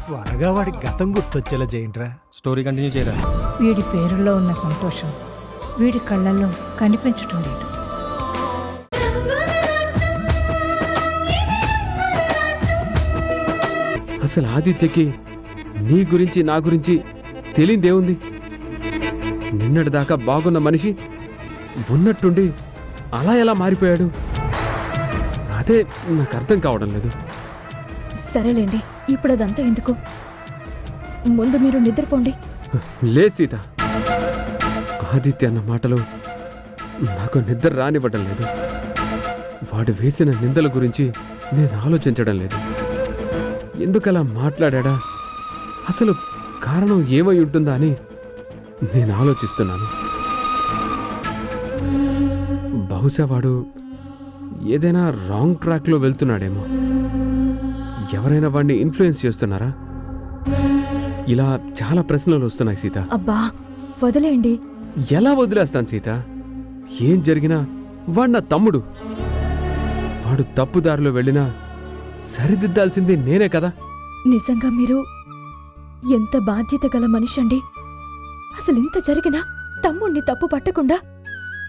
త్వరగా వాడి గతం గుర్తొచ్చేలా చేయండిరా. స్టోరీ కంటిన్యూ చేయరా. వీడి పేరులో ఉన్న సంతోషం వీడి కళ్ళల్లో కనిపించటం లేదు. అసలు ఆదిత్యకి నీ గురించి నా గురించి తెలియదేముంది? నిన్నటిదాకా బాగున్న మనిషి ఉన్నట్టుండి అలా ఎలా మారిపోయాడు? అదే నాకు అర్థం కావడం లేదు. సరేలేండి, ఇప్పుడు అదంతా ఎందుకు, ముందు మీరు నిద్రపోండి. లే సీత, ఆదిత్య అన్న మాటలు నాకు నిద్ర రానివ్వడం లేదు. వాడు వేసిన నిందల గురించి నేను ఆలోచించడం లేదు. ఎందుకలా మాట్లాడా, అసలు కారణం ఏమై ఉంటుందా అని నేను ఆలోచిస్తున్నాను. బహుశా వాడు ఏదైనా రాంగ్ ట్రాక్లో వెళ్తున్నాడేమో. ఎవరైనా వాడిని ఇన్ఫ్లుయెన్స్ చేస్తున్నారా? ఇలా చాలా ప్రశ్నలు వస్తున్నాయి సీత. అబ్బా వదిలేయండి. ఎలా వదిలేస్తాను సీత? ఏం జరిగినా వాడు నా తమ్ముడు. వాడు తప్పుదారిలో వెళ్ళినా సరిదిద్దాల్సింది నేనే కదా. నిజంగా మీరు ఎంత బాధ్యత గల మనిషి అండి. అసలు ఇంత జరిగినా తమ్ముణ్ణి తప్పు పట్టకుండా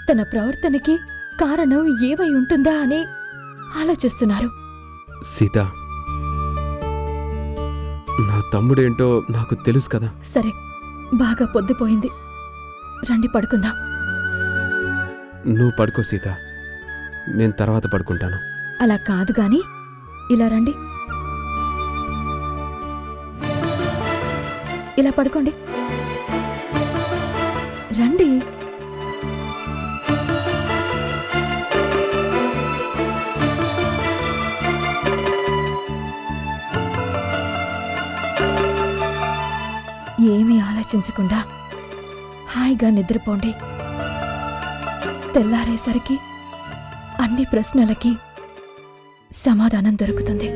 తన ప్రవర్తనకి కారణం ఏమై ఉంటుందా అని ఆలోచిస్తున్నారు. సీత, నా తమ్ముడేంటో నాకు తెలుసు కదా. సరే, బాగా పొద్దుపోయింది, రండి పడుకుందాం. నువ్వు పడుకో సీత, నేను తర్వాత పడుకుంటాను. అలా కాదు గాని ఇలా రండి, ఇలా పడుకోండి. రండి. ఏమీ ఆలోచించకుండా హాయిగా నిద్రపోండి. తెల్లారేసరికి అన్ని ప్రశ్నలకి సమాధానం దొరుకుతుంది.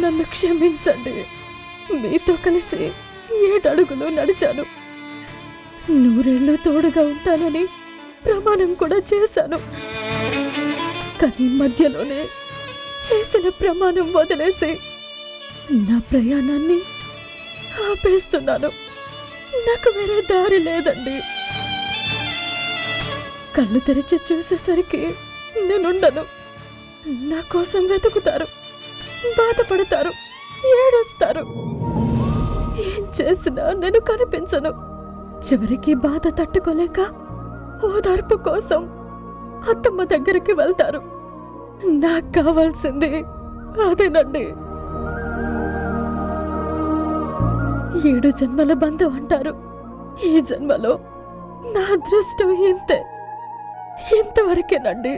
నన్ను క్షమించండి. మీతో కలిసి 7 అడుగులు నడిచాను. 100 ఏళ్ళు తోడుగా ఉంటానని ప్రమాణం కూడా చేశాను. కానీ మధ్యలోనే చేసిన ప్రమాణం వదిలేసి నా ప్రయాణాన్ని ఆపేస్తున్నాను. నాకు వేరే దారి లేదండి. కళ్ళు తెరిచి చూసేసరికి నేనుండను. నా కోసం వెతుకుతారు, బాధపడతారు, ఏడుస్తారు. ఏం చేసినా నేను కనిపించను. చివరికి బాధ తట్టుకోలేక ఓదార్పు కోసం అత్తమ్మ దగ్గరికి వెళ్తారు. నాకు కావాల్సింది అదేనండి. 7 జన్మల బంధం అంటారు. ఈ జన్మలో నా అదృష్టం ఇంతవరకేనండి.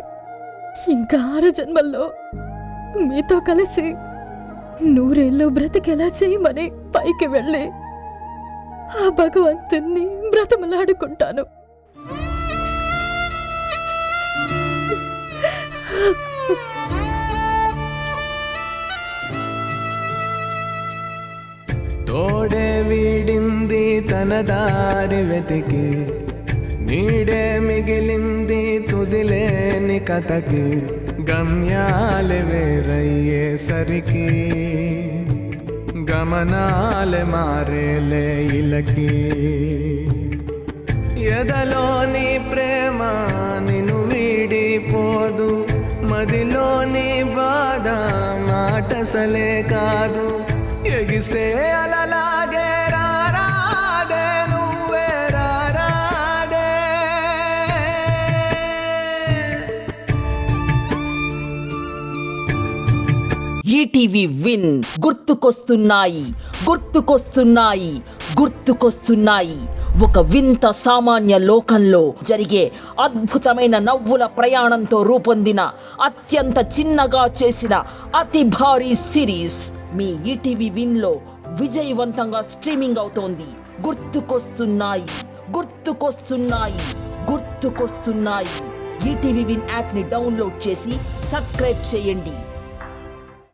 ఇంకా 6 జన్మల్లో మీతో కలిసి 100 ఏళ్ళు బ్రతికేలా చేయమని పైకి వెళ్ళి ఆ భగవంతుణ్ణి బ్రతమలాడుకుంటాను. తోడే వీడింది తన దారి వెతికి, నీడే మిగిలింది తుదిలేని కథకి. గమ్యాలే వేరయ్యేసరికి గమనాలే మారేలే ఇలకి. ఎదలోని ప్రేమ నిన్ను వీడిపోదు, మదిలోని బాధ మాటసలే కాదు. ఎగిసే అలలాగే రారాదే నువ్వే రారాదే. ఈటీవీ విన్ గుర్తుకొస్తున్నాయి ఒక వింత సామాన్య లోకంలో జరిగే అద్భుతమైన నవ్వుల ప్రయాణంతో రూపొందిన అత్యంత చిన్నగా చేసిన అతి భారీ సిరీస్ మీ ఈటీవీ విన్ లో విజయవంతంగా స్ట్రీమింగ్ అవుతోంది. గుర్తుకొస్తున్నాయి. ఈటీవీ విన్ యాప్ ని డౌన్లోడ్ చేసి సబ్స్క్రైబ్ చేయండి.